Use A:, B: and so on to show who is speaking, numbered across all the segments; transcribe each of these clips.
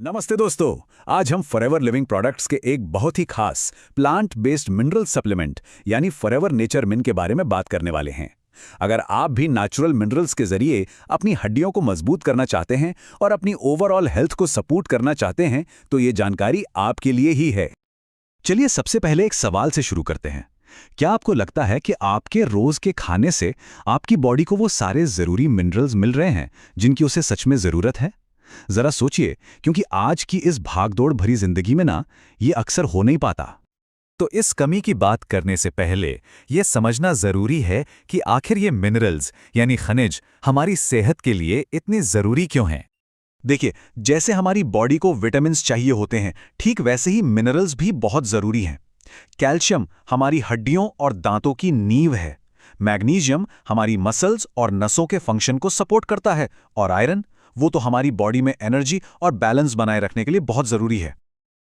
A: नमस्ते दोस्तों। आज हम फॉरएवर लिविंग प्रोडक्ट्स के एक बहुत ही खास प्लांट बेस्ड मिनरल सप्लीमेंट यानी फॉरएवर नेचर मिन के बारे में बात करने वाले हैं। अगर आप भी नेचुरल मिनरल्स के जरिए अपनी हड्डियों को मजबूत करना चाहते हैं और अपनी ओवरऑल हेल्थ को सपोर्ट करना चाहते हैं तो ये जानकारी आपके लिए ही है। चलिए सबसे पहले एक सवाल से शुरू करते हैं। क्या आपको लगता है कि आपके रोज के खाने से आपकी बॉडी को वो सारे जरूरी मिनरल्स मिल रहे हैं जिनकी उसे सच में जरूरत है? जरा सोचिए, क्योंकि आज की इस भागदौड़ भरी जिंदगी में ना ये अक्सर हो नहीं पाता। तो इस कमी की बात करने से पहले ये समझना जरूरी है कि आखिर ये मिनरल्स यानी खनिज हमारी सेहत के लिए इतने जरूरी क्यों हैं। देखिए, जैसे हमारी बॉडी को विटामिन्स चाहिए होते हैं, ठीक वैसे ही मिनरल्स भी बहुत जरूरी हैं। कैल्शियम हमारी हड्डियों और दांतों की नींव है। मैग्नीशियम हमारी मसल्स और नसों के फंक्शन को सपोर्ट करता है और आयरन वो तो हमारी बॉडी में एनर्जी और बैलेंस बनाए रखने के लिए बहुत जरूरी है।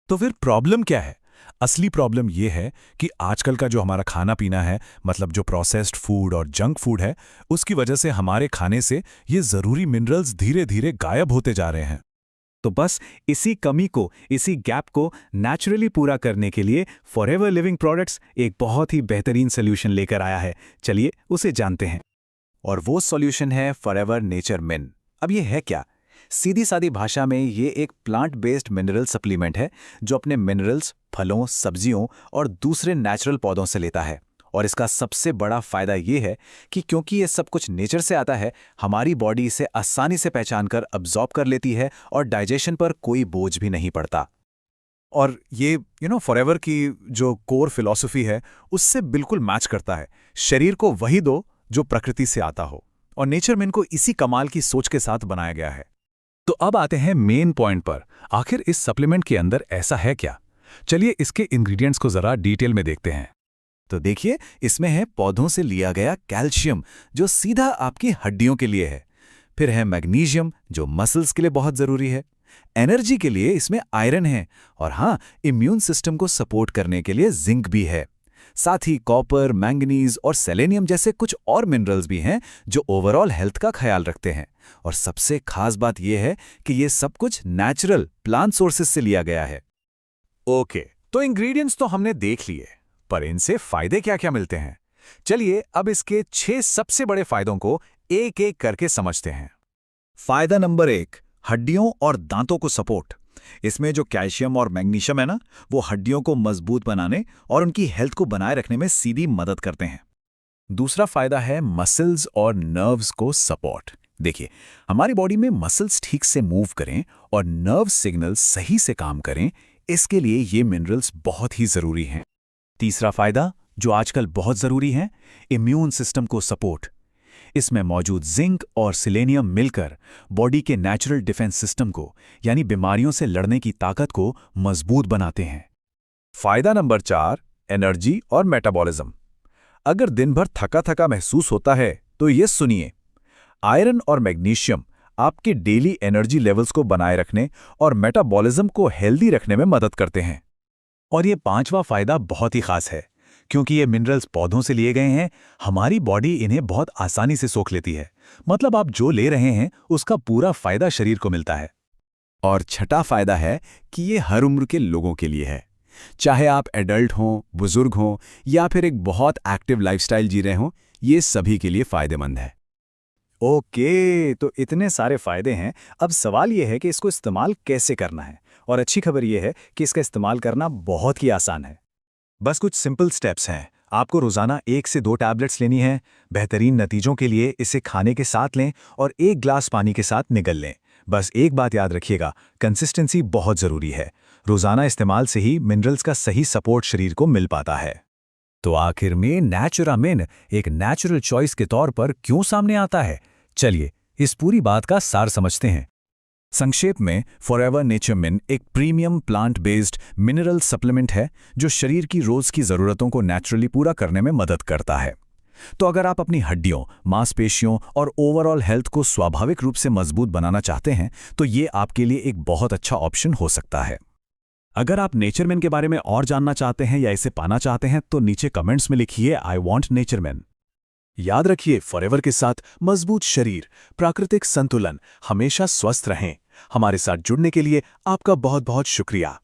B: तो फिर प्रॉब्लम क्या है? असली प्रॉब्लम यह है कि आजकल का जो हमारा खाना पीना है, मतलब जो प्रोसेस्ड फूड और जंक फूड है, उसकी वजह से हमारे खाने से ये जरूरी मिनरल्स धीरे धीरे गायब होते जा रहे हैं।
A: तो बस इसी कमी को, इसी गैप को नेचुरली पूरा करने के लिए फॉरएवर लिविंग प्रोडक्ट्स एक बहुत ही बेहतरीन सोल्यूशन लेकर आया है। चलिए उसे जानते हैं। और वो सॉल्यूशन है फॉरएवर नेचर मिन। अब ये है क्या? सीधी सादी भाषा में ये एक प्लांट बेस्ड मिनरल सप्लीमेंट है जो अपने मिनरल्स फलों, सब्जियों और दूसरे नेचुरल पौधों से लेता है। और इसका सबसे बड़ा फायदा ये है कि क्योंकि ये सब कुछ नेचर से आता है, हमारी बॉडी इसे आसानी से पहचान कर अब्जॉर्ब कर लेती है और डाइजेशन पर कोई बोझ भी नहीं पड़ता।
B: और ये फॉरएवर की जो कोर फिलॉसफी है उससे बिल्कुल मैच करता है। शरीर को वही दो जो प्रकृति से आता हो, और नेचर मिन को इसी कमाल की सोच के साथ बनाया गया है। तो अब आते हैं मेन पॉइंट पर। आखिर इस सप्लीमेंट के अंदर ऐसा है क्या? चलिए इसके इंग्रेडिएंट्स को जरा डिटेल में देखते हैं।
A: तो देखिए, इसमें है पौधों से लिया गया कैल्शियम जो सीधा आपकी हड्डियों के लिए है। फिर है मैग्नीशियम जो मसल्स के लिए बहुत जरूरी है। एनर्जी के लिए इसमें आयरन है। और हाँ, इम्यून सिस्टम को सपोर्ट करने के लिए जिंक भी है। साथ ही कॉपर, मैंगनीज और सेलेनियम जैसे कुछ और मिनरल्स भी हैं जो ओवरऑल हेल्थ का ख्याल रखते हैं। और सबसे खास बात यह है कि ये सब कुछ नेचुरल प्लांट सोर्सेज से लिया गया है।
B: ओके, तो इंग्रेडिएंट्स तो हमने देख लिए, पर इनसे फायदे क्या क्या मिलते हैं? चलिए अब इसके 6 सबसे बड़े फायदों को एक एक करके समझते हैं।
A: फायदा नंबर 1, हड्डियों और दांतों को सपोर्ट। इसमें जो कैल्शियम और मैग्नीशियम है ना, वो हड्डियों को मजबूत बनाने और उनकी हेल्थ को बनाए रखने में सीधी मदद करते हैं।
B: दूसरा फायदा है मसल्स और नर्व्स को सपोर्ट। देखिए, हमारी बॉडी में मसल्स ठीक से मूव करें और नर्व सिग्नल्स सही से काम करें, इसके लिए ये मिनरल्स बहुत ही जरूरी हैं।
A: तीसरा फायदा, जो आजकल बहुत जरूरी है, इम्यून सिस्टम को सपोर्ट। इसमें मौजूद जिंक और सिलेनियम मिलकर बॉडी के नेचुरल डिफेंस सिस्टम को, यानी बीमारियों से लड़ने की ताकत को मजबूत बनाते हैं।
B: फायदा नंबर 4, एनर्जी और मेटाबॉलिज्म। अगर दिन भर थका थका महसूस होता है तो ये सुनिए, आयरन और मैग्नीशियम आपके डेली एनर्जी लेवल्स को बनाए रखने और मेटाबॉलिज्म को हेल्दी रखने में मदद करते हैं।
A: और ये 5वां फायदा बहुत ही खास है। क्योंकि ये मिनरल्स पौधों से लिए गए हैं, हमारी बॉडी इन्हें बहुत आसानी से सोख लेती है। मतलब आप जो ले रहे हैं उसका पूरा फायदा शरीर को मिलता है। और छठा फायदा है कि ये हर उम्र के लोगों के लिए है। चाहे आप एडल्ट हों, बुजुर्ग हों या फिर एक बहुत एक्टिव लाइफस्टाइल जी रहे हों, ये सभी के लिए फायदेमंद है। ओके, तो इतने सारे फायदे हैं। अब सवाल यह है कि इसको इस्तेमाल कैसे करना है। और अच्छी खबर यह है कि इसका इस्तेमाल करना बहुत ही आसान है।
B: बस कुछ सिंपल स्टेप्स हैं। आपको रोजाना 1 से 2 टैबलेट्स लेनी है। बेहतरीन नतीजों के लिए इसे खाने के साथ लें और 1 ग्लास पानी के साथ निगल लें। बस एक बात याद रखिएगा, कंसिस्टेंसी बहुत जरूरी है। रोजाना इस्तेमाल से ही मिनरल्स का सही सपोर्ट शरीर को मिल पाता है।
A: तो आखिर में नेचुरामिन एक नेचुरल चॉइस के तौर पर क्यों सामने आता है? चलिए इस पूरी बात का सार समझते हैं। संक्षेप में, फॉरएवर नेचर मिन एक premium plant based mineral supplement है जो शरीर की रोज की जरूरतों को नेचुरली पूरा करने में मदद करता है। तो अगर आप अपनी हड्डियों, मांसपेशियों और ओवरऑल हेल्थ को स्वाभाविक रूप से मजबूत बनाना चाहते हैं तो ये आपके लिए एक बहुत अच्छा ऑप्शन हो सकता है। अगर आप नेचर मिन के बारे में और जानना चाहते हैं या इसे पाना चाहते हैं तो नीचे कमेंट्स में लिखिए आई वांट नेचर मिन। याद रखिए, फॉरएवर के साथ मजबूत शरीर, प्राकृतिक संतुलन, हमेशा स्वस्थ रहें।
B: हमारे साथ जुड़ने के लिए आपका बहुत बहुत शुक्रिया।